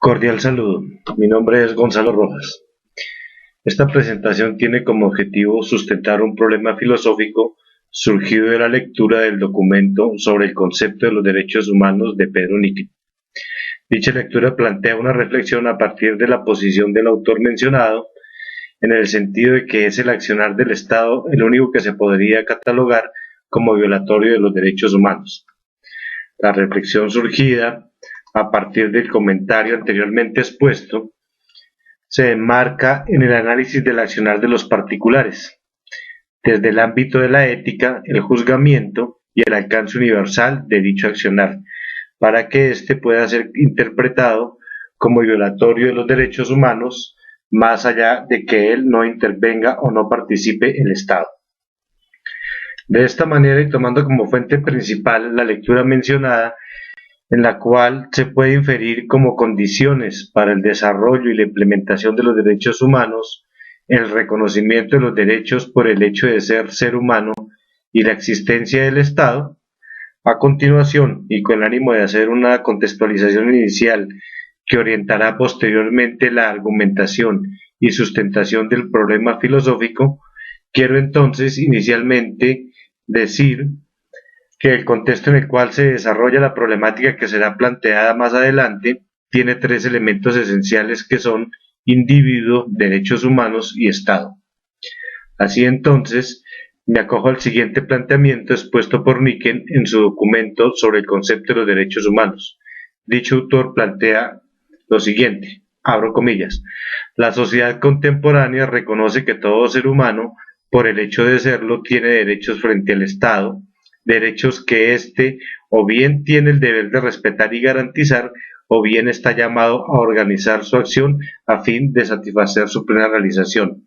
Cordial saludo, mi nombre es Gonzalo Rojas. Esta presentación tiene como objetivo sustentar un problema filosófico surgido de la lectura del documento sobre el concepto de los derechos humanos de Pedro Níquel. Dicha lectura plantea una reflexión a partir de la posición del autor mencionado, en el sentido de que es el accionar del Estado el único que se podría catalogar como violatorio de los derechos humanos. La reflexión surgida a partir del comentario anteriormente expuesto se enmarca en el análisis del accionar de los particulares, desde el ámbito de la ética, el juzgamiento y el alcance universal de dicho accionar, para que éste pueda ser interpretado como violatorio de los derechos humanos, más allá de que él no intervenga o no participe el Estado. De esta manera, y tomando como fuente principal la lectura mencionada, en la cual se puede inferir como condiciones para el desarrollo y la implementación de los derechos humanos, el reconocimiento de los derechos por el hecho de ser humano y la existencia del Estado. A continuación, y con el ánimo de hacer una contextualización inicial que orientará posteriormente la argumentación y sustentación del problema filosófico, quiero entonces inicialmente decir que el contexto en el cual se desarrolla la problemática que será planteada más adelante tiene tres elementos esenciales que son individuo, derechos humanos y Estado. Así entonces, me acojo al siguiente planteamiento expuesto por Níquel en su documento sobre el concepto de los derechos humanos. Dicho autor plantea lo siguiente, abro comillas: la sociedad contemporánea reconoce que todo ser humano, por el hecho de serlo, tiene derechos frente al Estado, derechos que éste o bien tiene el deber de respetar y garantizar, o bien está llamado a organizar su acción a fin de satisfacer su plena realización.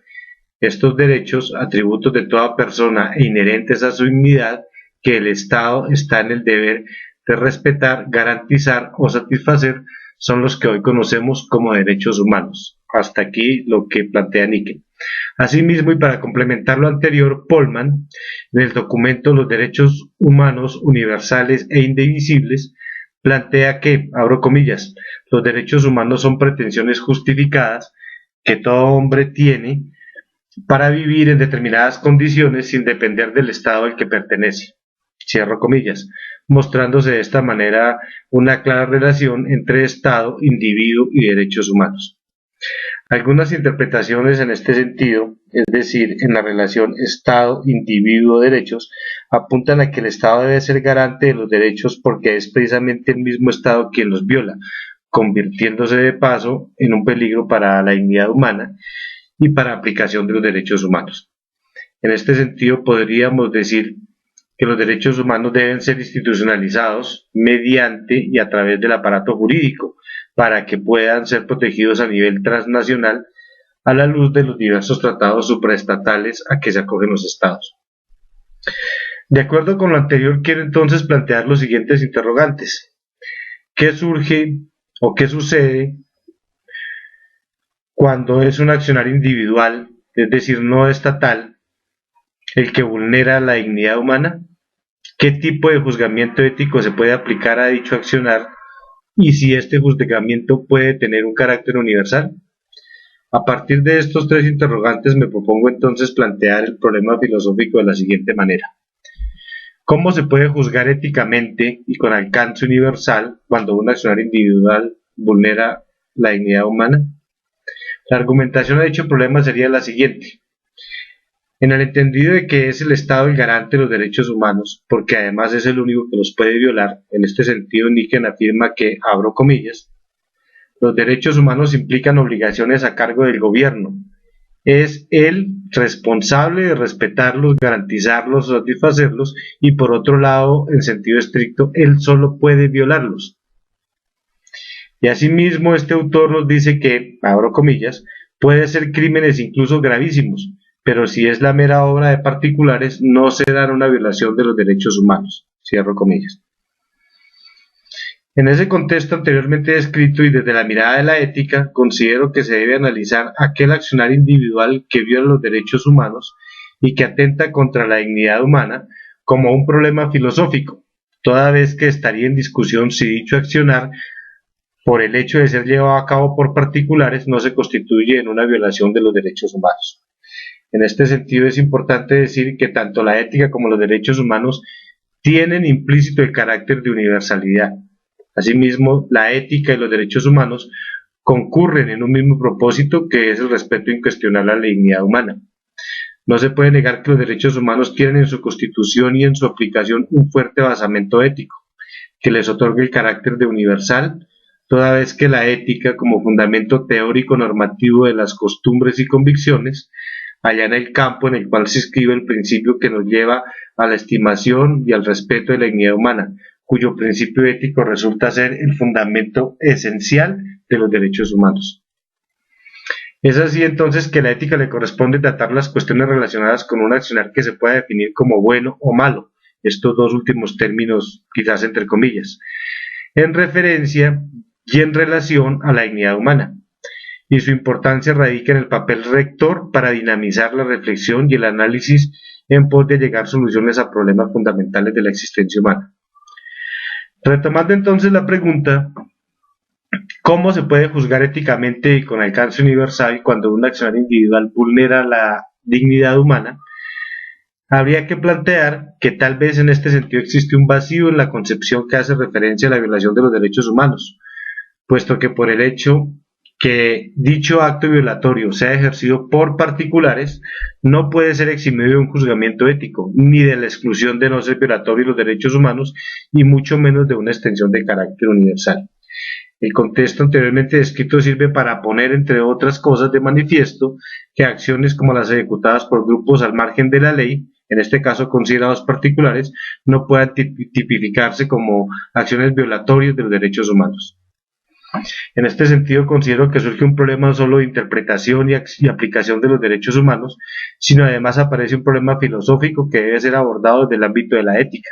Estos derechos, atributos de toda persona e inherentes a su dignidad, que el Estado está en el deber de respetar, garantizar o satisfacer, son los que hoy conocemos como derechos humanos. Hasta aquí lo que plantea Níquel. Asimismo, y para complementar lo anterior, Polman, en el documento Los derechos humanos universales e indivisibles, plantea que, abro comillas, los derechos humanos son pretensiones justificadas que todo hombre tiene para vivir en determinadas condiciones sin depender del Estado al que pertenece, cierro comillas, mostrándose de esta manera una clara relación entre Estado, individuo y derechos humanos. Algunas interpretaciones en este sentido, es decir, en la relación Estado-individuo-derechos, apuntan a que el Estado debe ser garante de los derechos porque es precisamente el mismo Estado quien los viola, convirtiéndose de paso en un peligro para la dignidad humana y para aplicación de los derechos humanos. En este sentido, podríamos decir que los derechos humanos deben ser institucionalizados mediante y a través del aparato jurídico, para que puedan ser protegidos a nivel transnacional a la luz de los diversos tratados supraestatales a que se acogen los estados. De acuerdo con lo anterior, quiero entonces plantear los siguientes interrogantes. ¿Qué surge o qué sucede cuando es un accionar individual, es decir, no estatal, el que vulnera la dignidad humana? ¿Qué tipo de juzgamiento ético se puede aplicar a dicho accionar? Y si este juzgamiento puede tener un carácter universal. A partir de estos tres interrogantes me propongo entonces plantear el problema filosófico de la siguiente manera. ¿Cómo se puede juzgar éticamente y con alcance universal cuando un accionar individual vulnera la dignidad humana? La argumentación a dicho problema sería la siguiente. En el entendido de que es el Estado el garante de los derechos humanos, porque además es el único que los puede violar, en este sentido Níquel afirma que, abro comillas, los derechos humanos implican obligaciones a cargo del gobierno. Es él responsable de respetarlos, garantizarlos, satisfacerlos, y por otro lado, en sentido estricto, él solo puede violarlos. Y asimismo este autor nos dice que, abro comillas, puede ser crímenes incluso gravísimos, pero si es la mera obra de particulares, no se da una violación de los derechos humanos, cierro comillas. En ese contexto anteriormente descrito y desde la mirada de la ética, considero que se debe analizar aquel accionar individual que viola los derechos humanos y que atenta contra la dignidad humana como un problema filosófico, toda vez que estaría en discusión si dicho accionar por el hecho de ser llevado a cabo por particulares, no se constituye en una violación de los derechos humanos. En este sentido, es importante decir que tanto la ética como los derechos humanos tienen implícito el carácter de universalidad. Asimismo, la ética y los derechos humanos concurren en un mismo propósito, que es el respeto incuestionable a la dignidad humana. No se puede negar que los derechos humanos tienen en su constitución y en su aplicación un fuerte basamento ético, que les otorga el carácter de universal, toda vez que la ética, como fundamento teórico normativo de las costumbres y convicciones, allana el campo en el cual se escribe el principio que nos lleva a la estimación y al respeto de la dignidad humana, cuyo principio ético resulta ser el fundamento esencial de los derechos humanos. Es así entonces que la ética le corresponde tratar las cuestiones relacionadas con un accionar que se pueda definir como bueno o malo, estos dos últimos términos quizás entre comillas, en referencia y en relación a la dignidad humana, y su importancia radica en el papel rector para dinamizar la reflexión y el análisis en pos de llegar soluciones a problemas fundamentales de la existencia humana. Retomando entonces la pregunta, ¿cómo se puede juzgar éticamente y con alcance universal cuando un accionar individual vulnera la dignidad humana? Habría que plantear que tal vez en este sentido existe un vacío en la concepción que hace referencia a la violación de los derechos humanos, puesto que por el hecho que dicho acto violatorio sea ejercido por particulares, no puede ser eximido de un juzgamiento ético, ni de la exclusión de no ser violatorio de los derechos humanos, y mucho menos de una extensión de carácter universal. El contexto anteriormente descrito sirve para poner, entre otras cosas, de manifiesto que acciones como las ejecutadas por grupos al margen de la ley, en este caso considerados particulares, no puedan tipificarse como acciones violatorias de los derechos humanos. En este sentido, considero que surge un problema no solo de interpretación y aplicación de los derechos humanos, sino además aparece un problema filosófico que debe ser abordado desde el ámbito de la ética,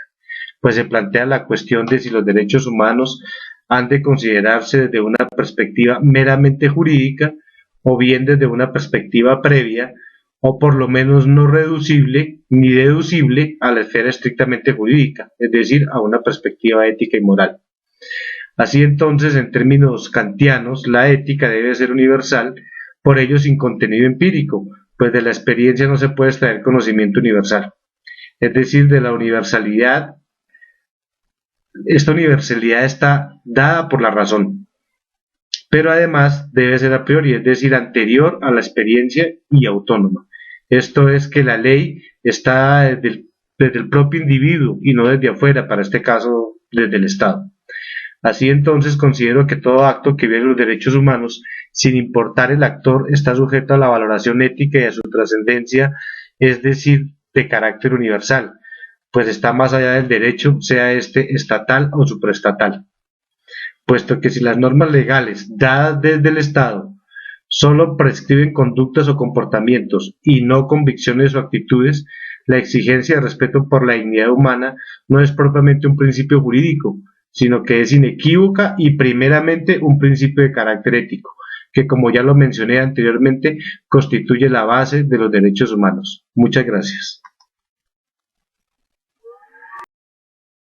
pues se plantea la cuestión de si los derechos humanos han de considerarse desde una perspectiva meramente jurídica o bien desde una perspectiva previa o por lo menos no reducible ni deducible a la esfera estrictamente jurídica, es decir, a una perspectiva ética y moral. Así entonces, en términos kantianos, la ética debe ser universal, por ello sin contenido empírico, pues de la experiencia no se puede extraer conocimiento universal. Es decir, de la universalidad, esta universalidad está dada por la razón, pero además debe ser a priori, es decir, anterior a la experiencia y autónoma. Esto es que la ley está desde el propio individuo y no desde afuera, para este caso desde el Estado. Así entonces considero que todo acto que viole los derechos humanos, sin importar el actor, está sujeto a la valoración ética y a su trascendencia, es decir, de carácter universal, pues está más allá del derecho, sea este estatal o supraestatal. Puesto que si las normas legales dadas desde el Estado solo prescriben conductas o comportamientos y no convicciones o actitudes, la exigencia de respeto por la dignidad humana no es propiamente un principio jurídico, sino que es inequívoca y primeramente un principio de carácter ético, que como ya lo mencioné anteriormente, constituye la base de los derechos humanos. Muchas gracias.